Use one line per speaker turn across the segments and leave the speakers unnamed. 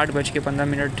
8:15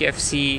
KFC،